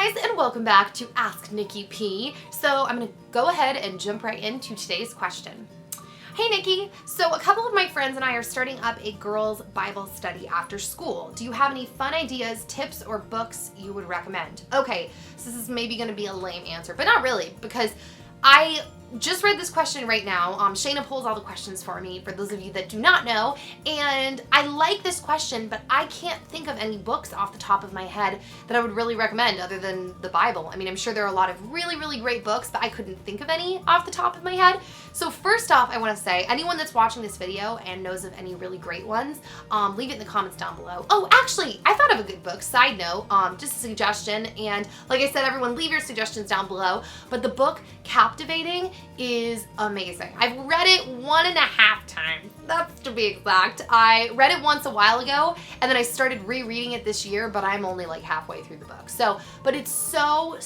guys, and welcome back to Ask Nikki P. So I'm gonna go ahead and jump right into today's question. Hey Nikki, so a couple of my friends and I are starting up a girls' Bible study after school. Do you have any fun ideas, tips, or books you would recommend? Okay, so this is maybe gonna be a lame answer, but not really, because I just read this question right now. Shayna pulls all the questions for me, for those of you that do not know, and I like this question, but I can't think of any books off the top of my head that I would really recommend other than the Bible. I mean, I'm sure there are a lot of really, really great books, but I couldn't think of any off the top of my head. So first off, I want to say, anyone that's watching this video and knows of any really great ones, leave it in the comments down below. Oh, actually, I thought of a good book, side note, just a suggestion, and like I said, everyone leave your suggestions down below, but the book Captivating is amazing. I've read it 1.5 times. That's to be exact. I read it once a while ago, and then I started rereading it this year, but I'm only like halfway through the book. But it's so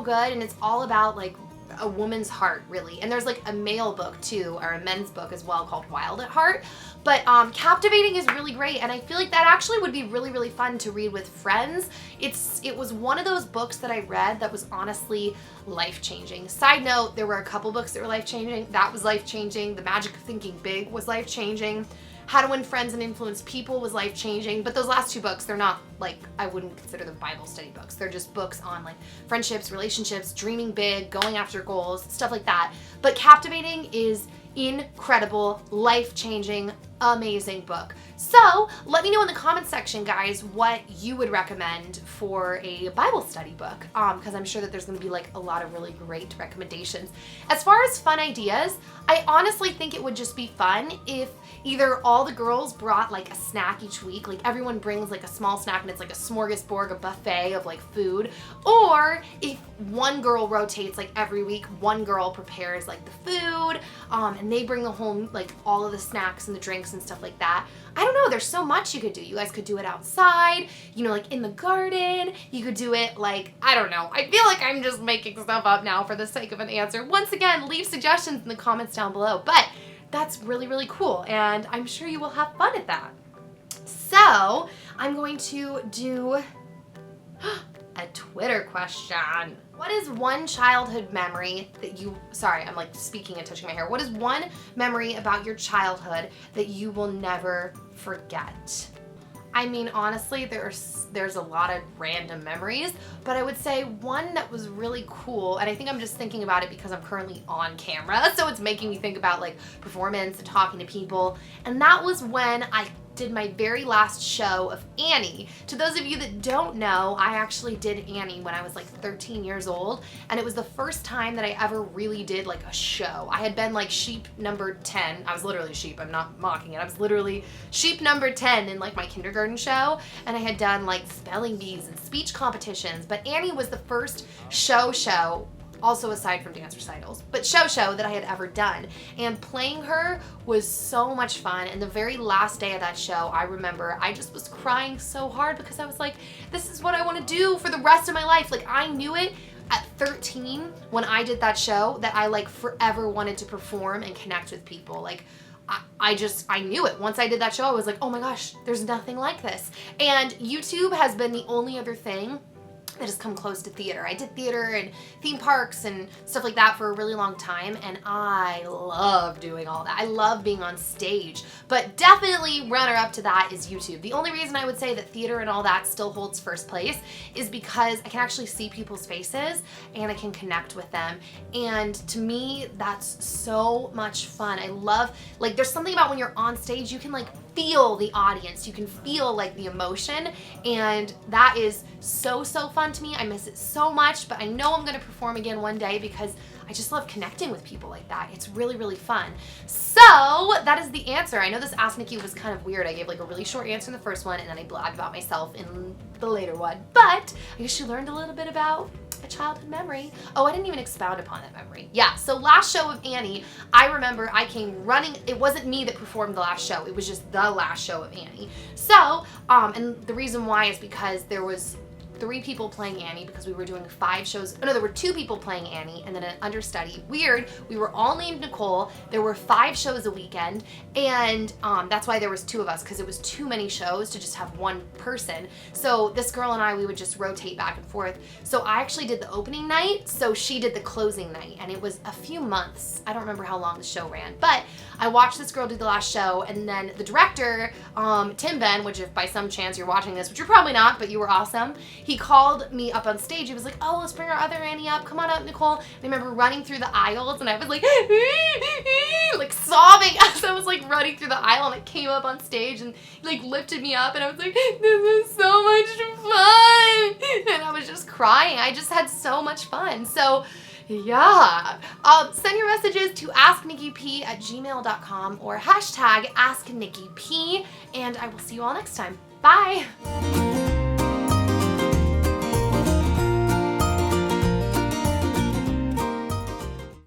good, and it's all about like a woman's heart, really. And there's like a male book too, or a men's book as well, called Wild at Heart. But Captivating is really great, and I feel like that actually would be really, really fun to read with friends. It was one of those books that I read that was honestly life-changing. Side note, there were a couple books that were life-changing. That was life-changing. The Magic of Thinking Big was life-changing. How to Win Friends and Influence People was life-changing. But those last two books, they're not like, I wouldn't consider them Bible study books. They're just books on like friendships, relationships, dreaming big, going after goals, stuff like that. But Captivating is incredible, life-changing, amazing book. So let me know in the comments section, guys, what you would recommend for a Bible study book, because I'm sure that there's going to be like a lot of really great recommendations. As far as fun ideas, I honestly think it would just be fun if either all the girls brought like a snack each week, like everyone brings like a small snack and it's like a smorgasbord, a buffet of like food, or if one girl rotates, like every week one girl prepares like the food, and they bring the home like all of the snacks and the drinks and stuff like that. I don't know, there's so much you could do. You guys could do it outside, you know, like in the garden. You could do it like, I don't know. I feel like I'm just making stuff up now for the sake of an answer. Once again, leave suggestions in the comments down below, but that's really, really cool, and I'm sure you will have fun at that. So I'm going to do a Twitter question. What is one childhood memory that you, sorry, I'm like speaking and touching my hair. What is one memory about your childhood that you will never forget? I mean, honestly, there's a lot of random memories, but I would say one that was really cool, and I think I'm just thinking about it because I'm currently on camera, so it's making me think about like performance and talking to people, and that was when I did my very last show of Annie. To those of you that don't know, I actually did Annie when I was like 13 years old, and it was the first time that I ever really did like a show. I had been like sheep number 10. I was literally sheep, I'm not mocking it. I was literally sheep number 10 in like my kindergarten show, and I had done like spelling bees and speech competitions, but Annie was the first show, also aside from dance recitals, but show that I had ever done. And playing her was so much fun, and the very last day of that show, I remember I just was crying so hard because I was like, this is what I want to do for the rest of my life. Like, I knew it at 13 when I did that show that I like forever wanted to perform and connect with people. Like, I knew it. Once I did that show, I was like, oh my gosh, there's nothing like this. And YouTube has been the only other thing that has come close to theater. I did theater and theme parks and stuff like that for a really long time, and I love doing all that. I love being on stage, but definitely runner up to that is YouTube. The only reason I would say that theater and all that still holds first place is because I can actually see people's faces and I can connect with them, and to me, that's so much fun. I love, like, there's something about when you're on stage, you can like feel the audience, you can feel like the emotion, and that is so fun to me. I miss it so much, but I know I'm gonna perform again one day because I just love connecting with people like that. It's really, really fun. So that is the answer. I know this Ask Nikki was kind of weird. I gave like a really short answer in the first one, and then I blabbed about myself in the later one, but I guess you learned a little bit about a childhood memory. Oh, I didn't even expound upon that memory. Yeah, so last show of Annie, I remember I came running. It wasn't me that performed the last show. It was just the last show of Annie. So, and the reason why is because there was 3 people playing Annie because we were doing 5 shows. Oh no, there were 2 people playing Annie and then an understudy. Weird. We were all named Nicole. There were 5 shows a weekend, and that's why there was 2 of us, because it was too many shows to just have one person. So this girl and I, we would just rotate back and forth. So I actually did the opening night, so she did the closing night, and it was a few months. I don't remember how long the show ran, but I watched this girl do the last show, and then the director, Tim Ben, which if by some chance you're watching this, which you're probably not, but you were awesome, he called me up on stage. He was like, oh, let's bring our other Annie up. Come on up, Nicole. And I remember running through the aisles, and I was like, like sobbing as I was like running through the aisle, and I came up on stage, and he like lifted me up, and I was like, this is so much fun. And I was just crying. I just had so much fun. So yeah, send your messages to asknikkiP@gmail.com or #AskNikkiP, and I will see you all next time. Bye.